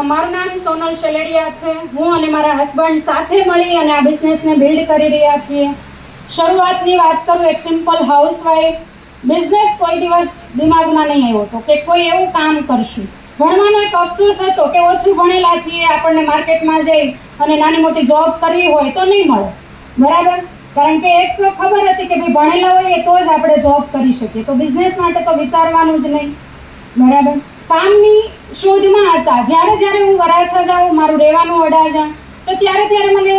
મારું નામ સોનલ શેલડિયા છે। હું અને મારા હસબન્ડ સાથે મળી અને આ બિઝનેસને બિલ્ડ કરી રહ્યા છીએ। શરૂઆતની વાત કરું, એક સિમ્પલ હાઉસવાઈફ બિઝનેસ કોઈ દિવસ દિમાગમાં નહીં આવ્યો હતો કે કોઈ એવું કામ કરશું। ભણવાનો એક અફસોસ હતો કે ઓછું ભણેલા છીએ, આપણને માર્કેટમાં જઈ અને નાની મોટી જોબ કરવી હોય તો નહીં મળે, બરાબર? કારણ કે એક ખબર હતી કે ભાઈ ભણેલા હોઈએ તો જ આપણે જોબ કરી શકીએ, તો બિઝનેસ માટે તો વિચારવાનું જ નહીં, બરાબર? કામની શોધમાં હતા। જ્યારે હું વરાછા જાઉં, મારું રહેવાનું અડાજણ, તો ત્યારે મને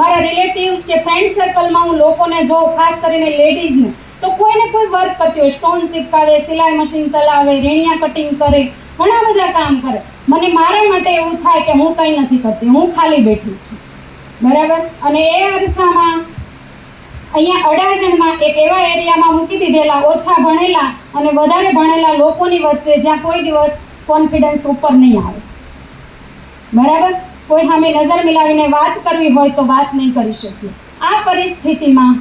મારા રિલેટિવ્સ કે ફ્રેન્ડ સર્કલમાં હું લોકોને જોઉં, ખાસ કરીને લેડીઝને, તો કોઈને કોઈ વર્ક કરતી હોય, સ્ટોન ચિપકાવે, સિલાઈ મશીન ચલાવે, રેણિયા કટિંગ કરે, ઘણા બધા કામ કરે। મને મારા માટે એવું થાય કે હું કંઈ નથી કરતી, હું ખાલી બેઠી છું, બરાબર? અને એ અરસામાં અહીંયા અડાજણમાં એક એવા એરિયામાં મૂકી દીધેલા ઓછા ભણેલા અને વધારે ભણેલા લોકોની વચ્ચે જ્યાં કોઈ દિવસ કોન્ફિડન્સ ઉપર નહીં આવે, બરાબર? કોઈ સામે નજર મિલાવીને વાત કરવી હોય તો વાત નહીં કરી શકીએ। આ પરિસ્થિતિમાં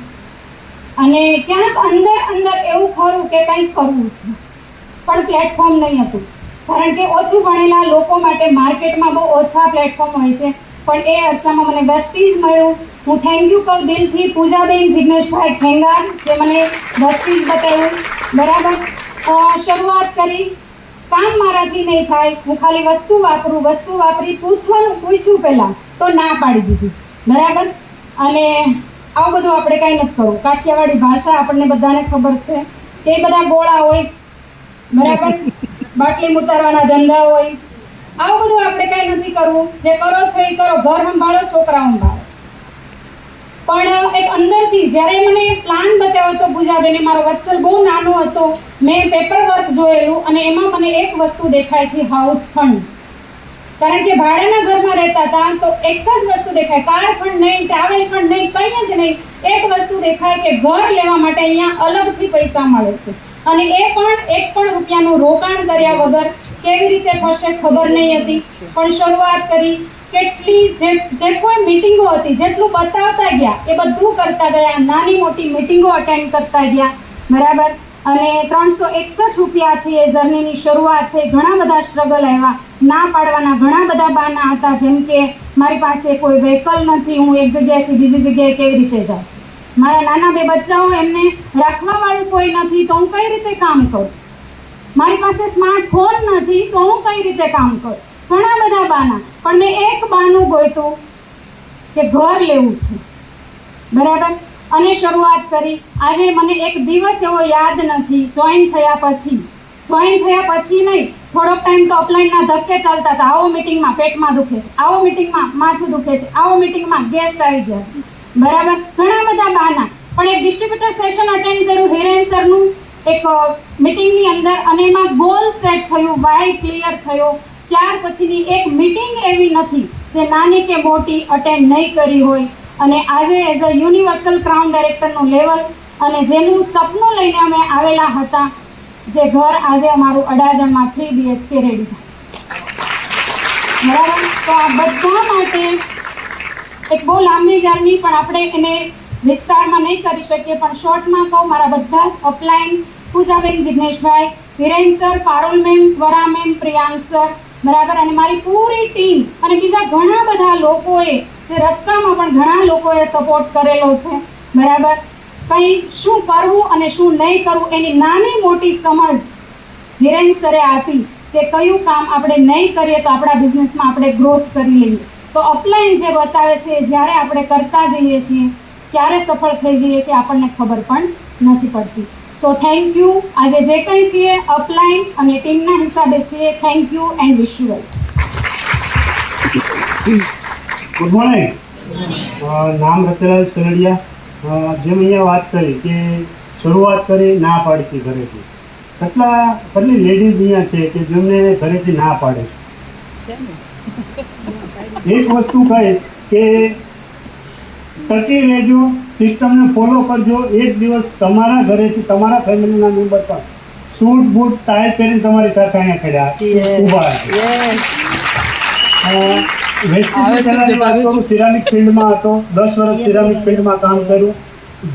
અને ક્યાંક અંદર એવું ખરું કે કંઈક કરવું છે, પણ પ્લેટફોર્મ નહીં હતું, કારણ કે ઓછું ભણેલા લોકો માટે માર્કેટમાં બહુ ઓછા પ્લેટફોર્મ હોય છે। પણ એ અરસામાં મને વેસ્ટીઝ મળ્યું। હું થેન્ક યુ કહું દિલથી પૂજાબેન જિગ્નેશભાઈ ખેંગાર, જે મને વેસ્ટીઝ બતાવ્યું, બરાબર? શરૂઆત કરી, કામ મારાથી નહીં થાય, હું ખાલી વસ્તુ વાપરી, પૂછ્યું પહેલાં તો ના પાડી દીધી, બરાબર? અને આવું બધું આપણે કાંઈ નથી કરવું। કાઠિયાવાડી ભાષા આપણને બધાને ખબર છે કે એ બધા ગોળા હોય, બરાબર? બાટલી ઉતારવાના ધંધા હોય, આવું બધું આપણે કાંઈ નથી કરવું। જે કરો છો એ કરો, ઘર સંભાળો, છોકરા સંભાળો। પણ એક અંદરથી જ્યારે મને પ્લાન બતાવ્યો હતો પૂજાબેને, મારો વત્સલ બહુ નાનો હતો, મેં પેપર વર્ક જોયેલું અને એમાં મને એક વસ્તુ દેખાઈ હતી, હાઉસ ફંડ। કારણ કે ભાડાના ઘરમાં રહેતા હતા તો એક જ વસ્તુ દેખાય, કાર ફંડ નહીં, ટ્રાવેલ ફંડ નહીં, કંઈ જ નહીં, એક વસ્તુ દેખાય કે ઘર લેવા માટે અહીંયા અલગથી પૈસા મળે છે, અને એ પણ એક પણ રૂપિયાનું રોકાણ કર્યા વગર કેવી રીતે થશે ખબર નહીં હતી। પણ શરૂઆત કરી, કેટલી જે કોઈ મિટિંગો હતી, જેટલું બતાવતા ગયા એ બધું કરતા ગયા, નાની મોટી મિટિંગો અટેન્ડ કરતા ગયા, બરાબર? અને 361 રૂપિયાથી એ જર્નીની શરૂઆત થઈ। ઘણા બધા સ્ટ્રગલ આવ્યા, ના પાડવાના ઘણા બધા બહાના હતા, જેમ કે મારી પાસે કોઈ વ્હીકલ નથી, હું એક જગ્યાએથી બીજી જગ્યાએ કેવી રીતે જાઉં, મારા નાના 2 બચ્ચાઓ, એમને રાખવાવાળું કોઈ નથી તો હું કઈ રીતે કામ કરું, મારી પાસે સ્માર્ટફોન નથી તો હું કઈ રીતે કામ કરું, ઘણા બધા બહાના। પણ મેં એક બહાનું ગોત્યું કે ઘર લેવું છે, બરાબર? અને શરૂઆત કરી। આજે મને એક દિવસ એવો યાદ નથી, જોઈન થયા પછી નહીં, થોડોક ટાઈમ તો અપલાઈનના ધક્કે ચાલતા હતા। આવો મિટિંગમાં પેટમાં દુખે છે, આવો મિટિંગમાં માથું દુખે છે, આવો મિટિંગમાં ગેસ્ટ આવી ગયા છે, બરાબર? ઘણા બધા બહાના। પણ એક ડિસ્ટ્રીબ્યુટર સેશન અટેન્ડ કર્યું હિરેન સરનું એક મિટિંગની અંદર, અને એમાં ગોલ સેટ થયું, વાય ક્લિયર થયો। ત્યાર પછીની એક મિટિંગ એવી નથી જે નાની કે મોટી અટેન્ડ નહીં કરી હોય। અને આજે એઝ અ યુનિવર્સલ ક્રાઉન ડાયરેક્ટરનું લેવલ અને જેનું સપનું લઈને અમે આવેલા હતા, જે ઘર આજે અમારું અડાજણમાં 3 BHK રેડી થાય છે, બરાબર? તો આ બધા માટે એક બહુ લાંબી જર્ની, પણ આપણે એને વિસ્તારમાં નહીં કરી શકીએ, પણ શોર્ટમાં કહું, મારા બધા જ upline Poojaben Jigneshbhai, Viren sir, Parul ma'am, Vara ma'am, Priyank sir, બરાબર? અને મારી પૂરી ટીમ અને બીજા ઘણા બધા લોકોએ, જે રસ્તામાં પણ ઘણા લોકોએ સપોર્ટ કરેલો છે, બરાબર? કંઈ શું કરવું અને શું નહીં કરવું એની નાની મોટી સમજ હિરેન સરે આપી કે કયું કામ આપણે નહીં કરીએ તો આપણા બિઝનેસમાં આપણે ગ્રોથ કરી લઈએ। તો અપલાઈન જે બતાવે છે, જ્યારે આપણે કરતા જઈએ છીએ ક્યારે સફળ થઈ જઈએ છીએ આપણને ખબર પણ નથી પડતી। So thank you. આજે જે કંઈ છીએ અપલાઈન અને ટીમના હિસાબે છીએ। Thank you and wish you well. Good morning. નામ રતનલાલ શેલડિયા। જેમ અહીંયા વાત કરી કે શરૂઆત કરી ના પાડતી ઘરેથી, કેટલી લેડીઝ અહીંયા છે કે જેમને ઘરેથી ના પાડે। એક વસ્તુ કહીશ કે ટકી રહેજો, સિસ્ટમને ફોલો કરજો। એક દિવસ તમારા ઘરેથી તમારા ફેમિલીના મેમ્બર પણ સૂટ બૂટ ટાઈ પહેરીને તમારી સાથે અહીંયા ખડ્યા ઊભા છે। સિરામિક ફિલ્ડમાં હતો, 10 વર્ષ સિરામિક ફિલ્ડમાં કામ કર્યું,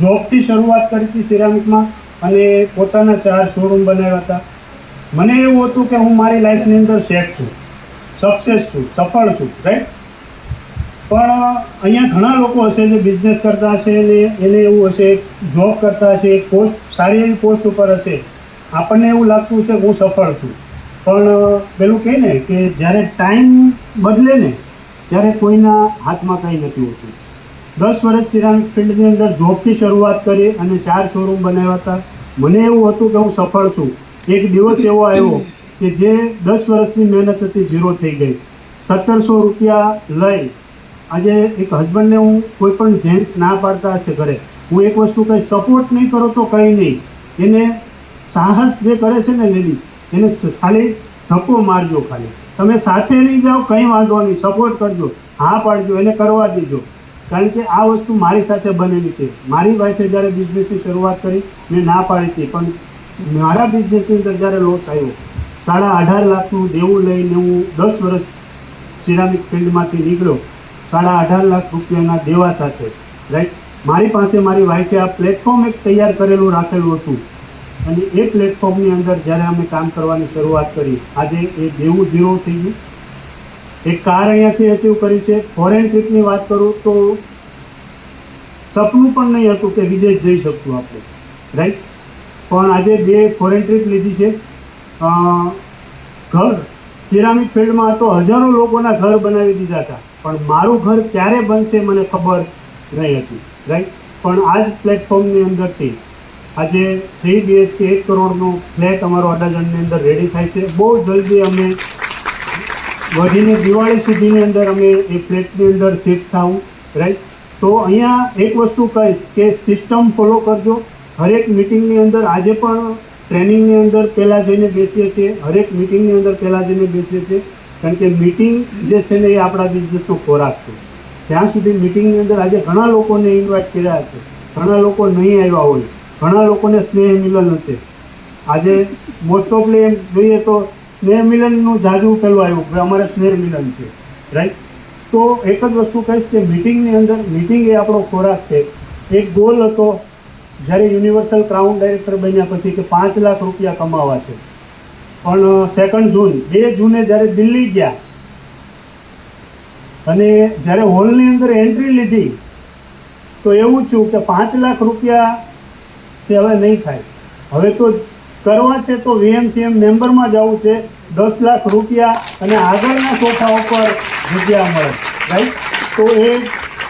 જોબથી શરૂઆત કરી હતી સિરામિકમાં, અને પોતાના 4 શોરૂમ બનાવ્યા હતા। મને એવું હતું કે હું મારી લાઈફની અંદર સેટ છું, સક્સેસ છું, સફળ છું, રાઈટ? પણ અહીંયા ઘણા લોકો હશે જે બિઝનેસ કરતા હશે ને એને એવું હશે, જોબ કરતા હશે, એક પોસ્ટ સારી એવી પોસ્ટ ઉપર હશે, આપણને એવું લાગતું છે કે હું સફળ છું, પણ પેલું કહે ને કે જ્યારે ટાઈમ બદલે ને ત્યારે કોઈના હાથમાં કંઈ નથી હોતું. 10 વર્ષ સિરામિક ફિલ્ડની અંદર જોબથી શરૂઆત કરી અને 4 શોરૂમ બનાવ્યા હતા. મને એવું હતું કે હું સફળ છું. એક દિવસ એવો આવ્યો કે જે 10 વર્ષની મહેનત હતી ઝીરો થઈ ગઈ. 1700 રૂપિયા લઈ આજે એક હસબન્ડને હું કોઈ પણ જેન્ટ્સ ના પાડતા હશે ઘરે, હું એક વસ્તુ કંઈ સપોર્ટ નહીં કરો તો કંઈ નહીં, એને સાહસ જે કરે છે ને લેડી, એને ખાલી ધક્કો મારજો, ખાલી તમે સાથે નહીં જાઓ કંઈ વાંધો નહીં, સપોર્ટ કરજો, હા પાડજો, એને કરવા દેજો. કારણ કે આ વસ્તુ મારી સાથે બનેલી છે. મારી વાઈફે જ્યારે બિઝનેસની શરૂઆત કરી મેં ના પાડી હતી, પણ મારા બિઝનેસની અંદર જ્યારે લોસ આવ્યો, 18.5 લાખનું દેવું લઈને હું 10 વર્ષ સિરામિક ફિલ્ડમાંથી નીકળ્યો, 18.5 લાખ રૂપિયાના દેવા સાથે, રાઈટ? મારી પાસે મારી વાઈફે આ પ્લેટફોર્મ એક તૈયાર કરેલું રાખેલું હતું અને એ પ્લેટફોર્મની અંદર જ્યારે અમે કામ કરવાની શરૂઆત કરી, આજે એ દેવું ઝીરો થઈ ગયું. એક કાર અહીંયાથી અચીવ કરી છે. ફોરેન ટ્રીપની વાત કરું તો સપનું પણ નહીં હતું કે વિદેશ જઈ શકશું આપણે, રાઈટ? પણ આજે 2 ફોરેન ટ્રીપ લીધી છે. ઘર સિરામિક ફિલ્ડમાં તો હજારો લોકોના ઘર બનાવી દીધા હતા, પણ મારું ઘર ક્યારે બનશે મને ખબર નહીં હતી, રાઈટ? પણ આ જ પ્લેટફોર્મની અંદરથી આજે 3 BHK 1 કરોડનો ફ્લેટ અમારો અડાજણની અંદર રેડી થાય છે. બહુ જલ્દી અમે વધીને દિવાળી સુધીની અંદર અમે એ ફ્લેટની અંદર શિફ્ટ થવું, રાઈટ? તો અહીંયા એક વસ્તુ કહીશ કે સિસ્ટમ ફોલો કરજો. હરેક મિટિંગની અંદર આજે પણ ટ્રેનિંગની અંદર પહેલાં જઈને બેસીએ છીએ, હરેક મિટિંગની અંદર પહેલાં જઈને બેસીએ છીએ, કારણ કે મિટિંગ જે છે ને એ આપણા બિઝનેસનો ખોરાક છે. ત્યાં સુધી મિટિંગની અંદર આજે ઘણા લોકોને ઇન્વાઇટ કર્યા છે, ઘણા લોકો નહીં આવ્યા હોય, ઘણા લોકોને સ્નેહ મિલન હશે. આજે મોસ્ટ ઓફલી એમ જોઈએ તો સ્નેહ મિલનનું જાજુ પેલું આવ્યું કે અમારે સ્નેહ મિલન છે, રાઈટ? તો એક જ વસ્તુ કહીશ કે મિટિંગની અંદર, મિટિંગ એ આપણો ખોરાક છે. એક ગોલ હતો જ્યારે યુનિવર્સલ ક્રાઉન ડાયરેક્ટર બન્યા પછી કે 5 લાખ રૂપિયા કમાવા છે, પણ 2 જૂન 2 જૂને જ્યારે દિલ્હી ગયા અને જ્યારે હોલની અંદર એન્ટ્રી લીધી તો એવું થયું કે 5 લાખ રૂપિયા તે હવે નહીં થાય, હવે તો કરવા છે તો VMCM મેમ્બરમાં જવું છે, 10 લાખ રૂપિયા અને આગળના સોફા ઉપર જગ્યા મળે, રાઈટ? તો એ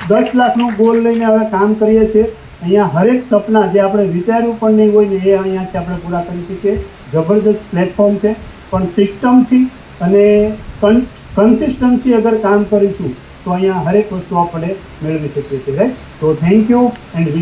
10 લાખનું ગોલ લઈને હવે કામ કરીએ છીએ. અહીંયા હરેક સપના જે આપણે વિચાર્યું પણ નહીં હોય ને એ અહીંયાથી આપણે પૂરા કરી શકીએ. જબરદસ્ત પ્લેટફોર્મ છે, પણ સિસ્ટમથી અને કન્સિસ્ટન્સી અગર કામ કરીશું તો અહીંયા હરેક વસ્તુ આપણે મેળવી શકીએ છીએ, રાઈટ? તો થેન્ક યુ એન્ડ